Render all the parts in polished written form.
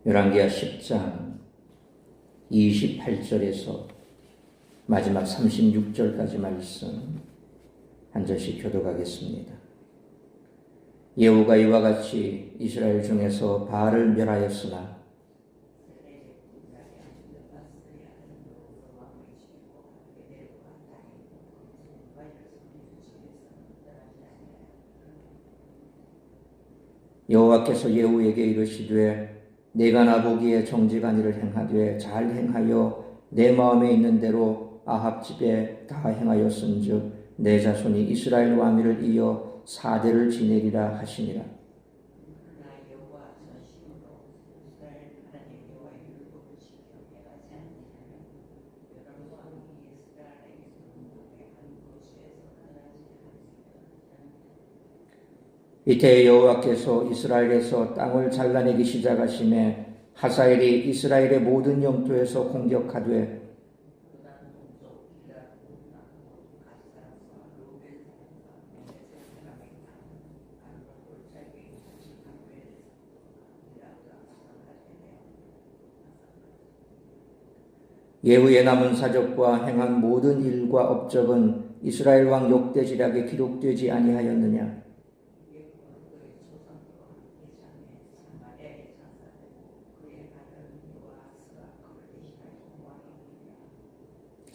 열왕기하 10장 28절에서 마지막 36절까지 말씀 한 절씩 교독하겠습니다. 예후가 이와 같이 이스라엘 중에서 바알을 멸하였으나 여호와께서 예후에게 이르시되 내가 나보기에 정직한 일을 행하되 잘 행하여 내 마음에 있는 대로 아합 집에 다 행하였은즉 내 자손이 이스라엘 왕위를 이어 4대를 지내리라 하시니라. 이때 여호와께서 이스라엘에서 땅을 잘라내기 시작하심에 하사엘이 이스라엘의 모든 영토에서 공격하되 예후의 남은 사적과 행한 모든 일과 업적은 이스라엘 왕 역대지략에 기록되지 아니하였느냐.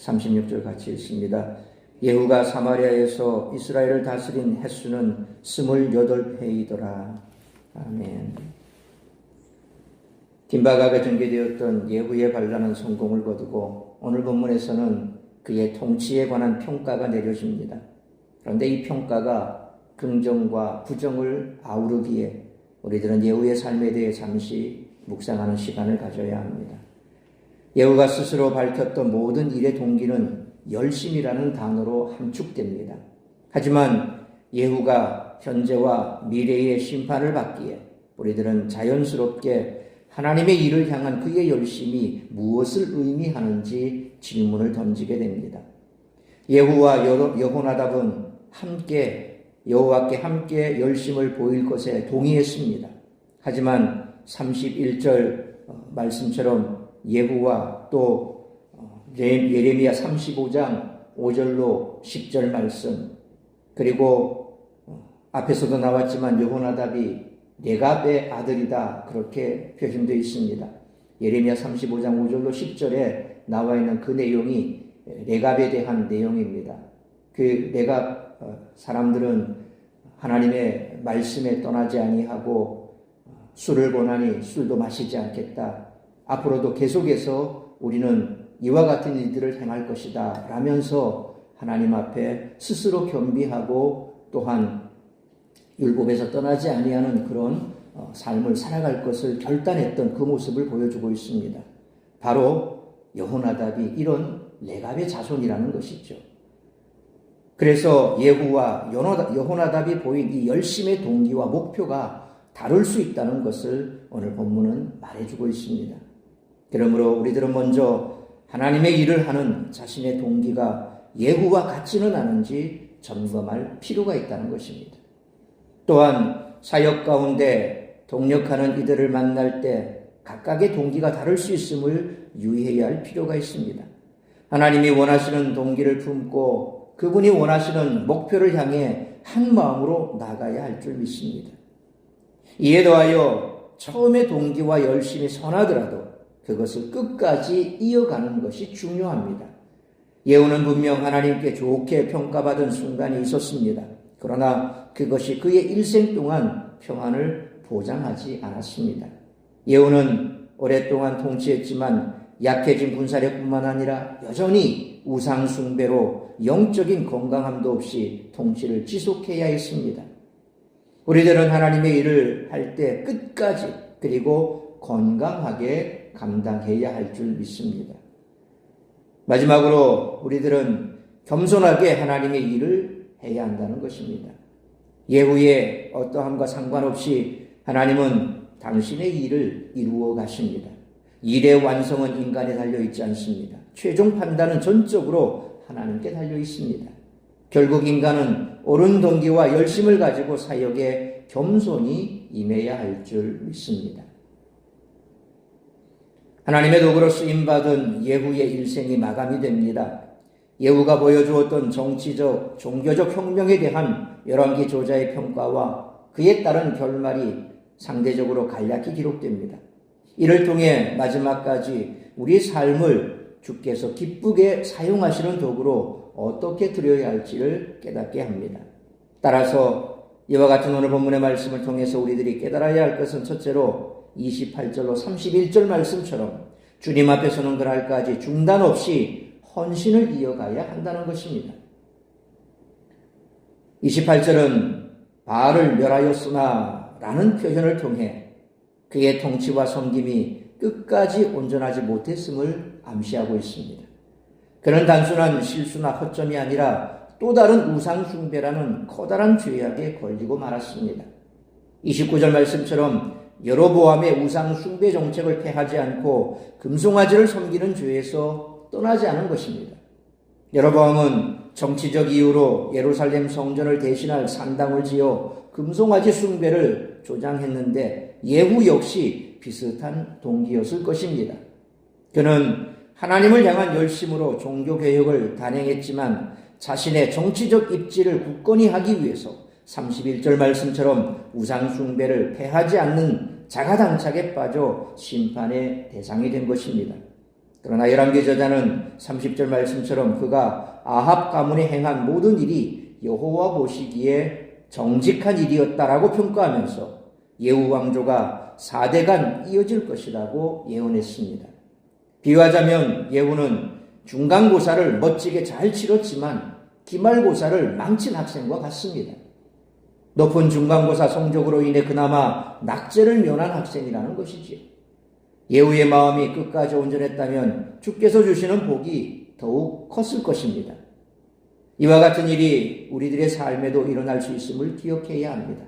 36절 같이 읽습니다. 예후가 사마리아에서 이스라엘을 다스린 횟수는 28회이더라. 아멘. 긴박하게 전개되었던 예후의 반란은 성공을 거두고 오늘 본문에서는 그의 통치에 관한 평가가 내려집니다. 그런데 이 평가가 긍정과 부정을 아우르기에 우리들은 예후의 삶에 대해 잠시 묵상하는 시간을 가져야 합니다. 예후가 스스로 밝혔던 모든 일의 동기는 열심이라는 단어로 함축됩니다. 하지만 예후가 현재와 미래의 심판을 받기에 우리들은 자연스럽게 하나님의 일을 향한 그의 열심이 무엇을 의미하는지 질문을 던지게 됩니다. 예후와 여호나답은 여호와께 함께 열심을 보일 것에 동의했습니다. 하지만 31절 말씀처럼 예후와 또 예레미야 35장 5절로 10절 말씀, 그리고 앞에서도 나왔지만 여호나답이 레갑의 아들이다, 그렇게 표현되어 있습니다. 예레미야 35장 5절로 10절에 나와 있는 그 내용이 레갑에 대한 내용입니다. 그 레갑 사람들은 하나님의 말씀에 떠나지 아니하고 술을 권하니 술도 마시지 않겠다. 앞으로도 계속해서 우리는 이와 같은 일들을 행할 것이다 라면서 하나님 앞에 스스로 겸비하고 또한 율법에서 떠나지 아니하는 그런 삶을 살아갈 것을 결단했던 그 모습을 보여주고 있습니다. 바로 여호나답이 이런 레갑의 자손이라는 것이죠. 그래서 예후와 여호나답이 보인 이 열심의 동기와 목표가 다를 수 있다는 것을 오늘 본문은 말해주고 있습니다. 그러므로 우리들은 먼저 하나님의 일을 하는 자신의 동기가 예후와 같지는 않은지 점검할 필요가 있다는 것입니다. 또한 사역 가운데 동력하는 이들을 만날 때 각각의 동기가 다를 수 있음을 유의해야 할 필요가 있습니다. 하나님이 원하시는 동기를 품고 그분이 원하시는 목표를 향해 한 마음으로 나가야 할 줄 믿습니다. 이에 더하여 처음의 동기와 열심이 선하더라도 그것을 끝까지 이어가는 것이 중요합니다. 예후는 분명 하나님께 좋게 평가받은 순간이 있었습니다. 그러나 그것이 그의 일생 동안 평안을 보장하지 않았습니다. 예후는 오랫동안 통치했지만 약해진 군사력뿐만 아니라 여전히 우상 숭배로 영적인 건강함도 없이 통치를 지속해야 했습니다. 우리들은 하나님의 일을 할 때 끝까지 그리고 건강하게 감당해야 할 줄 믿습니다. 마지막으로 우리들은 겸손하게 하나님의 일을 해야 한다는 것입니다. 예후의 어떠함과 상관없이 하나님은 당신의 일을 이루어 가십니다. 일의 완성은 인간에 달려 있지 않습니다. 최종 판단은 전적으로 하나님께 달려 있습니다. 결국 인간은 옳은 동기와 열심을 가지고 사역에 겸손히 임해야 할 줄 믿습니다. 하나님의 도구로 쓰임받은 예후의 일생이 마감이 됩니다. 예후가 보여주었던 정치적, 종교적 혁명에 대한 열왕기 저자의 평가와 그에 따른 결말이 상대적으로 간략히 기록됩니다. 이를 통해 마지막까지 우리 삶을 주께서 기쁘게 사용하시는 도구로 어떻게 드려야 할지를 깨닫게 합니다. 따라서 이와 같은 오늘 본문의 말씀을 통해서 우리들이 깨달아야 할 것은 첫째로 28절로 31절 말씀처럼 주님 앞에 서는 그날까지 중단 없이 헌신을 이어가야 한다는 것입니다. 28절은 바알을 멸하였으나 라는 표현을 통해 그의 통치와 섬김이 끝까지 온전하지 못했음을 암시하고 있습니다. 그는 단순한 실수나 허점이 아니라 또 다른 우상 숭배라는 커다란 죄악에 걸리고 말았습니다. 29절 말씀처럼 여로보암의 우상 숭배 정책을 폐하지 않고 금송아지를 섬기는 죄에서 떠나지 않은 것입니다. 여로보암은 정치적 이유로 예루살렘 성전을 대신할 산당을 지어 금송아지 숭배를 조장했는데 예후 역시 비슷한 동기였을 것입니다. 그는 하나님을 향한 열심으로 종교개혁을 단행했지만 자신의 정치적 입지를 굳건히 하기 위해서 31절 말씀처럼 우상숭배를 폐하지 않는 자가당착에 빠져 심판의 대상이 된 것입니다. 그러나 열왕기 저자는 30절 말씀처럼 그가 아합 가문에 행한 모든 일이 여호와 보시기에 정직한 일이었다라고 평가하면서 예후 왕조가 4대간 이어질 것이라고 예언했습니다. 비유하자면 예후는 중간고사를 멋지게 잘 치렀지만 기말고사를 망친 학생과 같습니다. 높은 중간고사 성적으로 인해 그나마 낙제를 면한 학생이라는 것이지요. 예후의 마음이 끝까지 온전했다면 주께서 주시는 복이 더욱 컸을 것입니다. 이와 같은 일이 우리들의 삶에도 일어날 수 있음을 기억해야 합니다.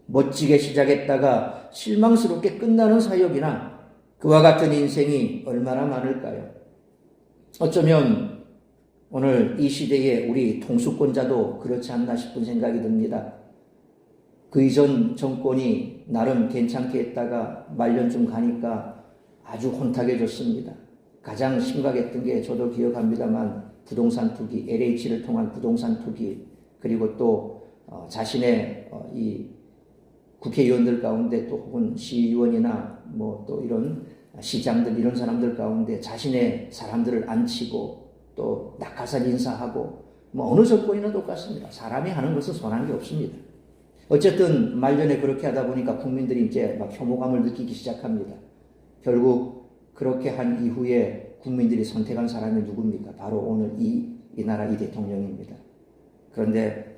멋지게 시작했다가 실망스럽게 끝나는 사역이나 그와 같은 인생이 얼마나 많을까요? 어쩌면 오늘 이 시대에 우리 통수권자도 그렇지 않나 싶은 생각이 듭니다. 그 이전 정권이 나름 괜찮게 했다가 말년쯤 가니까 아주 혼탁해졌습니다. 가장 심각했던 게 저도 기억합니다만 부동산 투기, LH를 통한 부동산 투기, 그리고 또 자신의 이 국회의원들 가운데 또 혹은 시의원이나 뭐 또 이런 시장들 이런 사람들 가운데 자신의 사람들을 앉히고 또 낙하산 인사하고 뭐 어느 정권이나 똑같습니다. 사람이 하는 것은 선한 게 없습니다. 어쨌든 말년에 그렇게 하다 보니까 국민들이 이제 막 혐오감을 느끼기 시작합니다. 결국 그렇게 한 이후에 국민들이 선택한 사람이 누굽니까? 바로 오늘 이 나라 이 대통령입니다. 그런데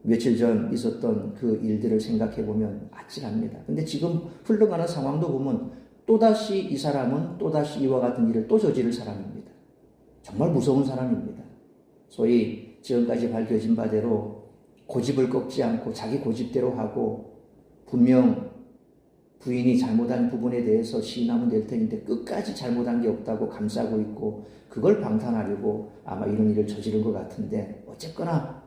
며칠 전 있었던 그 일들을 생각해 보면 아찔합니다. 근데 지금 흘러가는 상황도 보면 또다시 이 사람은 또다시 이와 같은 일을 또 저지를 사람입니다. 정말 무서운 사람입니다. 소위 지금까지 밝혀진 바대로 고집을 꺾지 않고 자기 고집대로 하고 분명 부인이 잘못한 부분에 대해서 시인하면 될 텐데 끝까지 잘못한 게 없다고 감싸고 있고 그걸 방탄하려고 아마 이런 일을 저지른 것 같은데 어쨌거나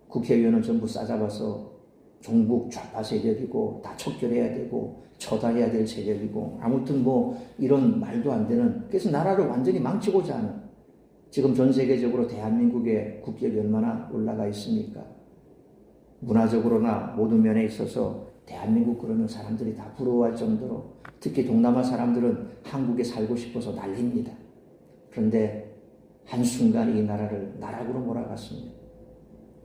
국회의원은 전부 싸잡아서 종북 좌파 세력이고 다 척결해야 되고 처단해야 될 세력이고 아무튼 뭐 이런 말도 안 되는 그래서 나라를 완전히 망치고자 하는 지금 전 세계적으로 대한민국의 국격이 얼마나 올라가 있습니까? 문화적으로나 모든 면에 있어서 대한민국 그러면 사람들이 다 부러워할 정도로 특히 동남아 사람들은 한국에 살고 싶어서 난립니다. 그런데 한순간 이 나라를 나락으로 몰아갔습니다.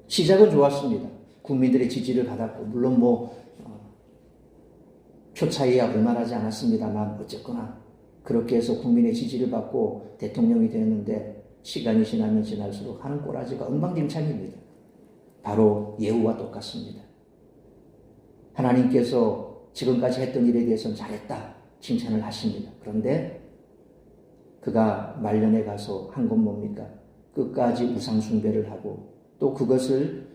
시작은 좋았습니다. 국민들의 지지를 받았고 물론 뭐 표 차이야 얼마 나지 않았습니다만 어쨌거나 그렇게 해서 국민의 지지를 받고 대통령이 되었는데 시간이 지나면 지날수록 하는 꼬라지가 엉망진창입니다. 바로 예후와 똑같습니다. 하나님께서 지금까지 했던 일에 대해서는 잘했다 칭찬을 하십니다. 그런데 그가 말년에 가서 한 건 뭡니까? 끝까지 우상숭배를 하고 또 그것을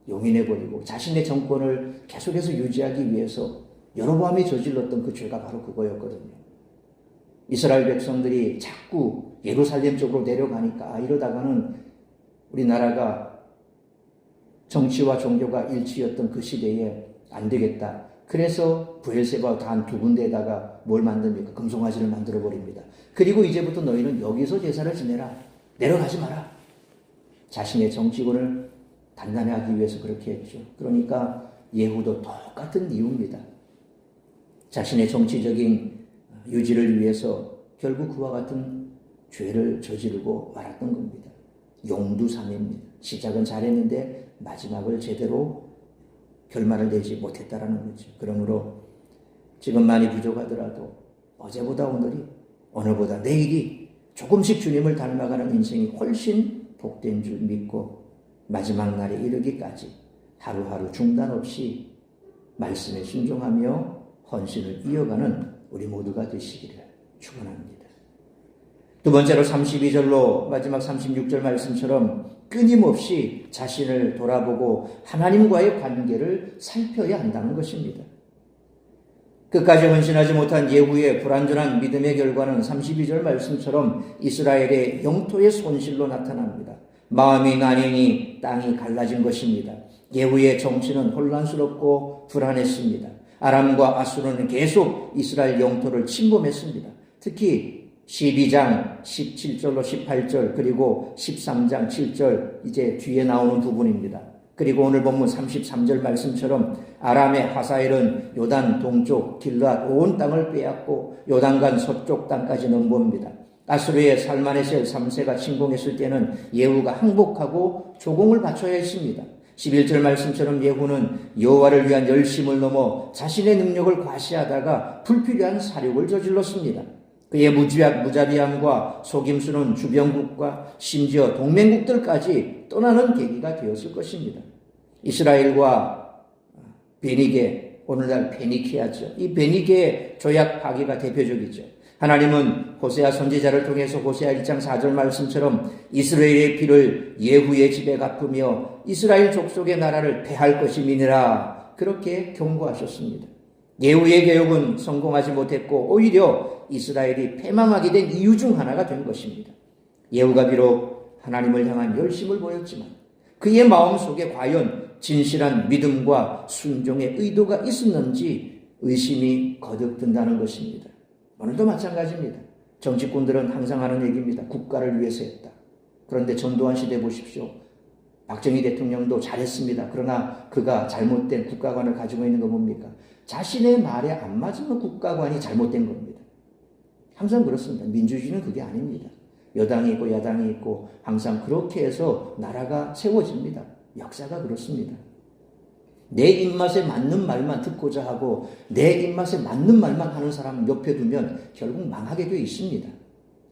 용인해버리고 자신의 정권을 계속해서 유지하기 위해서 여로보암이 저질렀던 그 죄가 바로 그거였거든요. 이스라엘 백성들이 자꾸 예루살렘 쪽으로 내려가니까 이러다가는 우리나라가 정치와 종교가 일치였던 그 시대에 안 되겠다. 그래서 브엘세바 단 두 군데에다가 뭘 만듭니까? 금송아지를 만들어 버립니다. 그리고 이제부터 너희는 여기서 제사를 지내라. 내려가지 마라. 자신의 정치권을 단단히 하기 위해서 그렇게 했죠. 그러니까 예후도 똑같은 이유입니다. 자신의 정치적인 유지를 위해서 결국 그와 같은 죄를 저지르고 말았던 겁니다. 용두삼입니다. 시작은 잘했는데 마지막을 제대로 결말을 내지 못했다라는 거죠. 그러므로 지금 많이 부족하더라도 어제보다 오늘이, 오늘보다 내일이 조금씩 주님을 닮아가는 인생이 훨씬 복된 줄 믿고 마지막 날에 이르기까지 하루하루 중단 없이 말씀에 순종하며 헌신을 이어가는 우리 모두가 되시기를 축원합니다. 두 번째로 32절로 마지막 36절 말씀처럼 끊임없이 자신을 돌아보고 하나님과의 관계를 살펴야 한다는 것입니다. 끝까지 헌신하지 못한 예후의 불완전한 믿음의 결과는 32절 말씀처럼 이스라엘의 영토의 손실로 나타납니다. 마음이 나뉘니 땅이 갈라진 것입니다. 예후의 정치는 혼란스럽고 불안했습니다. 아람과 아수르는 계속 이스라엘 영토를 침범했습니다. 특히 12장 17절로 18절 그리고 13장 7절 이제 뒤에 나오는 부분입니다. 그리고 오늘 본문 33절 말씀처럼 아람의 하사엘은 요단 동쪽 길르앗 온 땅을 빼앗고 요단강 서쪽 땅까지 넘봅니다. 아수르의 살마네셀 3세가 침공했을 때는 예후가 항복하고 조공을 바쳐야 했습니다. 11절 말씀처럼 예후는 여호와를 위한 열심을 넘어 자신의 능력을 과시하다가 불필요한 사욕을 저질렀습니다. 그의 무자비함과 속임수는 주변국과 심지어 동맹국들까지 떠나는 계기가 되었을 것입니다. 이스라엘과 베니게, 오늘날 베니케아죠. 이 베니게 조약 파기가 대표적이죠. 하나님은 호세아 선지자를 통해서 호세아 1장 4절 말씀처럼 이스라엘의 피를 예후의 집에 갚으며 이스라엘 족속의 나라를 패할 것임이니라 그렇게 경고하셨습니다. 예후의 개혁은 성공하지 못했고 오히려 이스라엘이 패망하게 된 이유 중 하나가 된 것입니다. 예후가 비록 하나님을 향한 열심을 보였지만 그의 마음속에 과연 진실한 믿음과 순종의 의도가 있었는지 의심이 거듭 든다는 것입니다. 오늘도 마찬가지입니다. 정치꾼들은 항상 하는 얘기입니다. 국가를 위해서 했다. 그런데 전두환 시대 보십시오. 박정희 대통령도 잘했습니다. 그러나 그가 잘못된 국가관을 가지고 있는 건 뭡니까? 자신의 말에 안 맞으면 국가관이 잘못된 겁니다. 항상 그렇습니다. 민주주의는 그게 아닙니다. 여당이 있고 야당이 있고 항상 그렇게 해서 나라가 세워집니다. 역사가 그렇습니다. 내 입맛에 맞는 말만 듣고자 하고 내 입맛에 맞는 말만 하는 사람 옆에 두면 결국 망하게 되어 있습니다.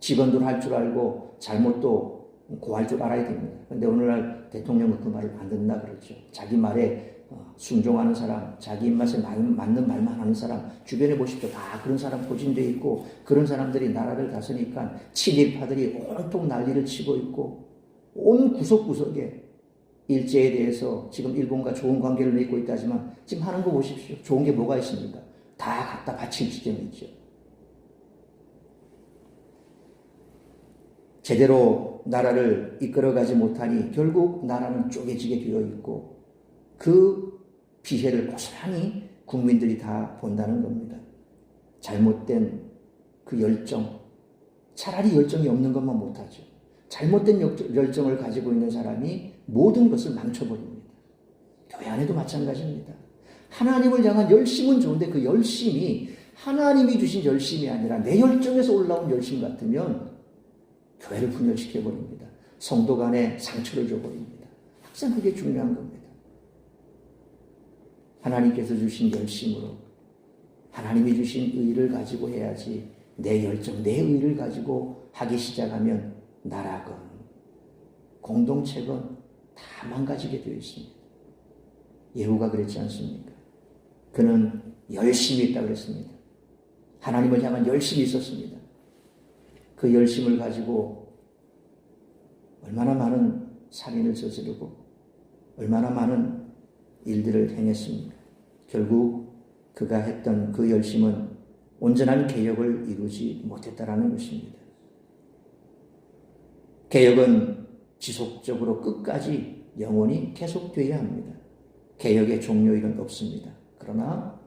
직원들 할 줄 알고 잘못도 고할 줄 알아야 됩니다. 그런데 오늘날 대통령은 그 말을 안 듣나 그러죠. 자기 말에 순종하는 사람, 자기 입맛에 맞는 말만 하는 사람 주변에 보십시오. 다 그런 사람 포진되어 있고 그런 사람들이 나라를 다스리니까 친일파들이 온통 난리를 치고 있고 온 구석구석에 일제에 대해서 지금 일본과 좋은 관계를 맺고 있다지만 지금 하는 거 보십시오. 좋은 게 뭐가 있습니까? 다 갖다 바칠 지경이 있죠. 제대로 나라를 이끌어가지 못하니 결국 나라는 쪼개지게 되어 있고 그 피해를 고스란히 국민들이 다 본다는 겁니다. 잘못된 그 열정, 차라리 열정이 없는 것만 못하죠. 잘못된 열정을 가지고 있는 사람이 모든 것을 망쳐버립니다. 교회 안에도 마찬가지입니다. 하나님을 향한 열심은 좋은데 그 열심이 하나님이 주신 열심이 아니라 내 열정에서 올라온 열심 같으면 교회를 분열시켜버립니다. 성도 간에 상처를 줘버립니다. 항상 그게 중요한 겁니다. 하나님께서 주신 열심으로 하나님이 주신 의를 가지고 해야지 내 열정, 내 의를 가지고 하기 시작하면 나라건 공동체건 다 망가지게 되어 있습니다. 예후가 그랬지 않습니까? 그는 열심히 있다고 그랬습니다. 하나님을 향한 열심이 있었습니다. 그 열심을 가지고 얼마나 많은 살인을 저지르고 얼마나 많은 일들을 행했습니까? 결국 그가 했던 그 열심은 온전한 개혁을 이루지 못했다라는 것입니다. 개혁은 지속적으로 끝까지 영원히 계속되어야 합니다. 개혁의 종료일은 없습니다. 그러나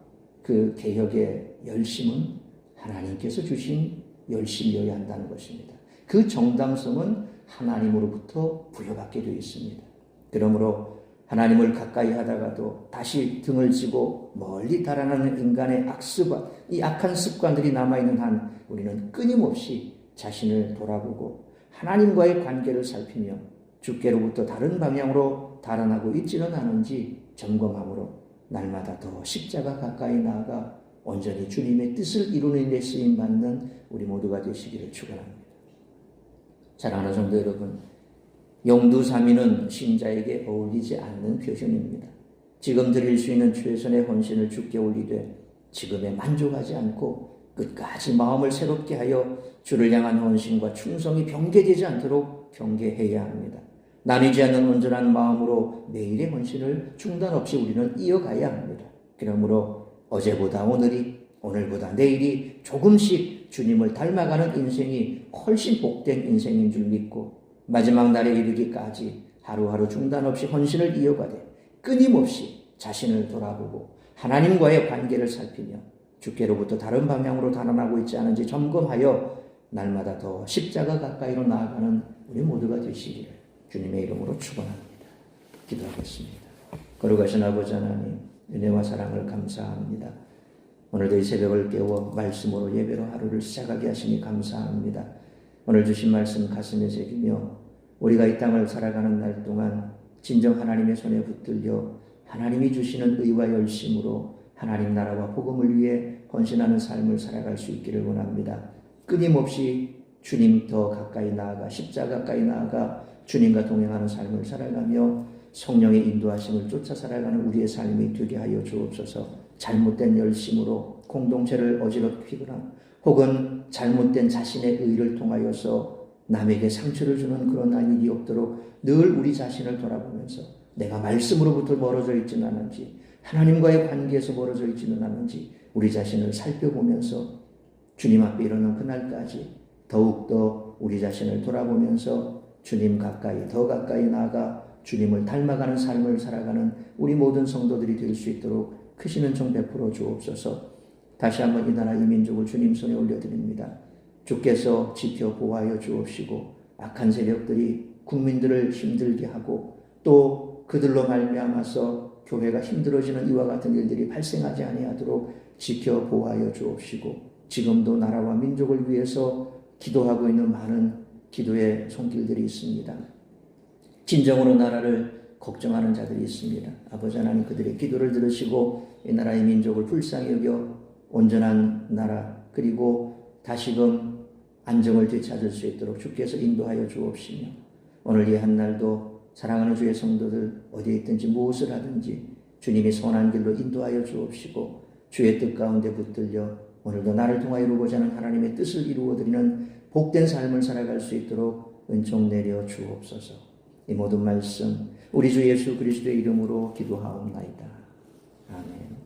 그 개혁의 열심은 하나님께서 주신 열심이어야 한다는 것입니다. 그 정당성은 하나님으로부터 부여받게 되어 있습니다. 그러므로 하나님을 가까이 하다가도 다시 등을 지고 멀리 달아나는 인간의 악습과 이 악한 습관들이 남아있는 한 우리는 끊임없이 자신을 돌아보고 하나님과의 관계를 살피며 주께로부터 다른 방향으로 달아나고 있지는 않은지 점검함으로 날마다 더 십자가 가까이 나아가 온전히 주님의 뜻을 이루는 데 쓰임받는 우리 모두가 되시기를 축원합니다. 사랑하는 성도 여러분, 용두사미는 신자에게 어울리지 않는 표현입니다. 지금 드릴 수 있는 최선의 헌신을 주께 올리되 지금에 만족하지 않고 끝까지 마음을 새롭게 하여 주를 향한 헌신과 충성이 변개되지 않도록 경계해야 합니다. 나뉘지 않는 온전한 마음으로 매일의 헌신을 중단 없이 우리는 이어가야 합니다. 그러므로 어제보다 오늘이, 오늘보다 내일이 조금씩 주님을 닮아가는 인생이 훨씬 복된 인생인 줄 믿고 마지막 날에 이르기까지 하루하루 중단 없이 헌신을 이어가되 끊임없이 자신을 돌아보고 하나님과의 관계를 살피며 주께로부터 다른 방향으로 달아나고 있지 않은지 점검하여 날마다 더 십자가 가까이로 나아가는 우리 모두가 되시기를 주님의 이름으로 축원합니다. 기도하겠습니다. 거룩하신 아버지 하나님, 은혜와 사랑을 감사합니다. 오늘도 이 새벽을 깨워 말씀으로 예배로 하루를 시작하게 하시니 감사합니다. 오늘 주신 말씀 가슴에 새기며 우리가 이 땅을 살아가는 날 동안 진정 하나님의 손에 붙들려 하나님이 주시는 의와 열심으로 하나님 나라와 복음을 위해 헌신하는 삶을 살아갈 수 있기를 원합니다. 끊임없이 주님 더 가까이 나아가 십자가 가까이 나아가 주님과 동행하는 삶을 살아가며 성령의 인도하심을 쫓아 살아가는 우리의 삶이 되게 하여 주옵소서. 잘못된 열심으로 공동체를 어지럽히거나 혹은 잘못된 자신의 의를 통하여서 남에게 상처를 주는 그런 일이 없도록 늘 우리 자신을 돌아보면서 내가 말씀으로부터 멀어져 있지는 않은지 하나님과의 관계에서 멀어져 있지는 않은지 우리 자신을 살펴보면서 주님 앞에 이르는 그날까지 더욱더 우리 자신을 돌아보면서 주님 가까이 더 가까이 나아가 주님을 닮아가는 삶을 살아가는 우리 모든 성도들이 될 수 있도록 크시는 종 베풀어 주옵소서. 다시 한번 이 나라 이 민족을 주님 손에 올려드립니다. 주께서 지켜 보호하여 주옵시고 악한 세력들이 국민들을 힘들게 하고 또 그들로 말미암아서 교회가 힘들어지는 이와 같은 일들이 발생하지 아니하도록 지켜 보호하여 주옵시고 지금도 나라와 민족을 위해서 기도하고 있는 많은 기도의 손길들이 있습니다. 진정으로 나라를 걱정하는 자들이 있습니다. 아버지 하나님 그들의 기도를 들으시고 이 나라의 민족을 불쌍히 여겨 온전한 나라 그리고 다시금 안정을 되찾을 수 있도록 주께서 인도하여 주옵시며 오늘 이 한날도 사랑하는 주의 성도들 어디에 있든지 무엇을 하든지 주님이 선한 길로 인도하여 주옵시고 주의 뜻 가운데 붙들려 오늘도 나를 통하여 이루고자 하는 하나님의 뜻을 이루어드리는 복된 삶을 살아갈 수 있도록 은총 내려 주옵소서. 이 모든 말씀 우리 주 예수 그리스도의 이름으로 기도하옵나이다. 아멘.